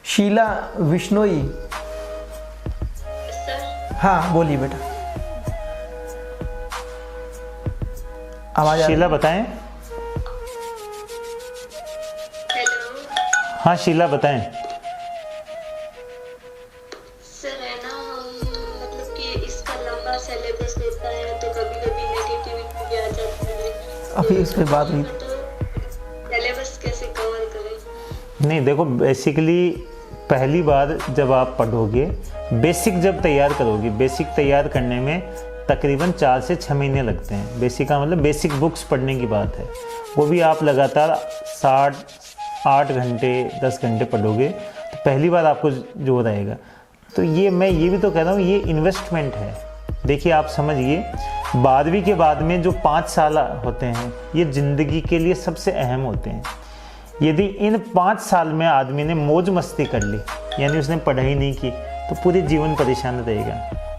Sheila Bishnoi. Sir. हाँ बोलिए बेटा, आवाज आ रही शीला बताएं। हेलो। हाँ शीला बताएं। सर है ना, हम मतलब कि इसका लंबा सिलेबस देता है तो कभी कभी नेगेटिविटी भी आ जाती है। अभी उस पर बात हुई। तो सिलेबस कैसे कवर करें? नहीं देखो, बेसिकली पहली बार जब आप पढ़ोगे, बेसिक जब तैयार करोगे, बेसिक तैयार करने में तकरीबन 4 से 6 महीने लगते हैं। बेसिक का मतलब बेसिक बुक्स पढ़ने की बात है। वो भी आप लगातार 8 घंटे 10 घंटे पढ़ोगे तो पहली बार आपको जोर आएगा। तो मैं ये भी तो कह रहा हूँ, ये इन्वेस्टमेंट है। देखिए आप समझिए, 12वीं के बाद में जो 5 साल होते हैं ये ज़िंदगी के लिए सबसे अहम होते हैं। यदि इन 5 साल में आदमी ने मौज मस्ती कर ली, यानी उसने पढ़ाई नहीं की, तो पूरे जीवन परेशान रहेगा।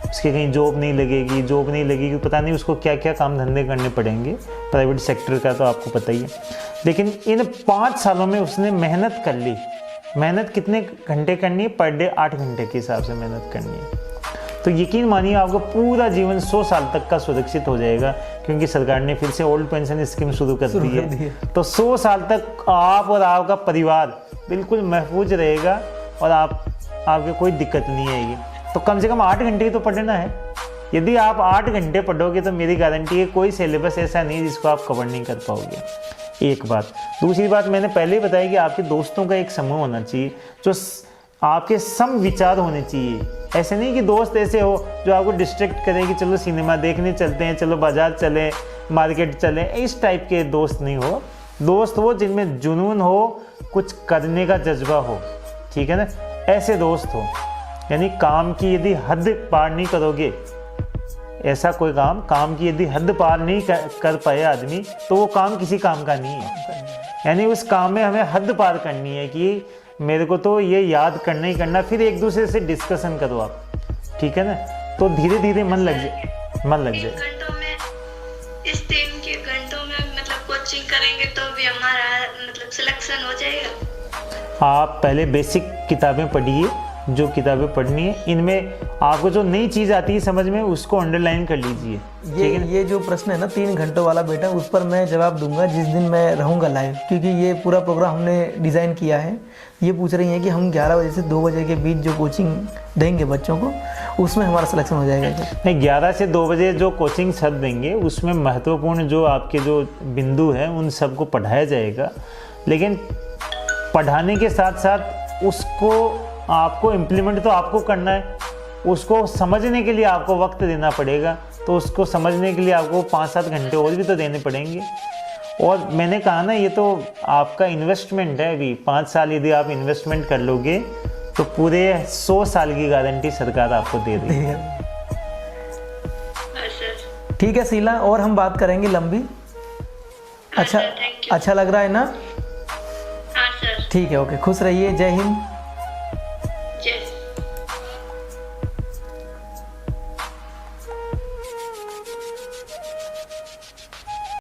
उसके कहीं जॉब नहीं लगेगी, पता नहीं उसको क्या क्या काम धंधे करने पड़ेंगे। प्राइवेट सेक्टर का तो आपको पता ही है। लेकिन इन 5 सालों में उसने मेहनत कर ली। मेहनत कितने घंटे करनी है? पर डे 8 घंटे के हिसाब से मेहनत करनी है। तो यकीन मानिए आपको पूरा जीवन 100 साल तक का सुरक्षित हो जाएगा, क्योंकि सरकार ने फिर से ओल्ड पेंशन स्कीम शुरू कर दी है। तो 100 साल तक आप और आपका परिवार बिल्कुल महफूज रहेगा और आपके कोई दिक्कत नहीं आएगी। तो कम से कम 8 घंटे तो पढ़ना है। यदि आप 8 घंटे पढ़ोगे तो मेरी गारंटी है कोई सिलेबस ऐसा नहीं जिसको आप कवर नहीं कर पाओगे। एक बात। दूसरी बात, मैंने पहले ही बताया कि आपके दोस्तों का एक समूह होना चाहिए जो आपके सम विचार होने चाहिए। ऐसे नहीं कि दोस्त ऐसे हो जो आपको डिस्ट्रैक्ट करे कि चलो सिनेमा देखने चलते हैं, चलो बाजार चलें, मार्केट चलें। इस टाइप के दोस्त नहीं हो। दोस्त वो जिनमें जुनून हो, कुछ करने का जज्बा हो, ठीक है ना, ऐसे दोस्त हो। यानी काम की यदि हद पार नहीं करोगे, ऐसा कोई काम की यदि हद पार नहीं कर पाए आदमी, तो वो काम किसी काम का नहीं है। यानी उस काम में हमें हद पार करनी है कि मेरे को तो ये याद करना ही करना। फिर एक दूसरे से डिस्कशन करो आप, ठीक है ना, तो धीरे धीरे मन लग जाए। घंटों में, इस 3 के घंटों में मतलब कोचिंग करेंगे तो भी हमारा मतलब सिलेक्शन हो जाएगा। आप पहले बेसिक किताबें पढ़िए, जो किताबें पढ़नी है। इनमें आपको जो नई चीज़ आती है समझ में, उसको अंडरलाइन कर लीजिए। ये जो प्रश्न है ना 3 घंटों वाला बेटा, उस पर मैं जवाब दूंगा जिस दिन मैं रहूंगा लाइव, क्योंकि ये पूरा प्रोग्राम हमने डिज़ाइन किया है। ये पूछ रही हैं कि हम 11 बजे से 2 बजे के बीच जो कोचिंग देंगे बच्चों को, उसमें हमारा सिलेक्शन हो जाएगा क्या? नहीं, 11 से 2 बजे जो कोचिंग सर देंगे उसमें महत्वपूर्ण जो आपके जो बिंदु हैं उन सबको पढ़ाया जाएगा। लेकिन पढ़ाने के साथ साथ उसको आपको इम्प्लीमेंट तो आपको करना है। उसको समझने के लिए आपको वक्त देना पड़ेगा। तो उसको समझने के लिए आपको 5-7 घंटे और भी तो देने पड़ेंगे। और मैंने कहा ना, ये तो आपका इन्वेस्टमेंट है। अभी 5 साल यदि आप इन्वेस्टमेंट कर लोगे तो पूरे 100 साल की गारंटी सरकार आपको दे रही है। ठीक है शीला, और हम बात करेंगे लंबी। अच्छा लग रहा है ना? हाँ सर। ठीक है, ओके, खुश रहिए। जय हिंद।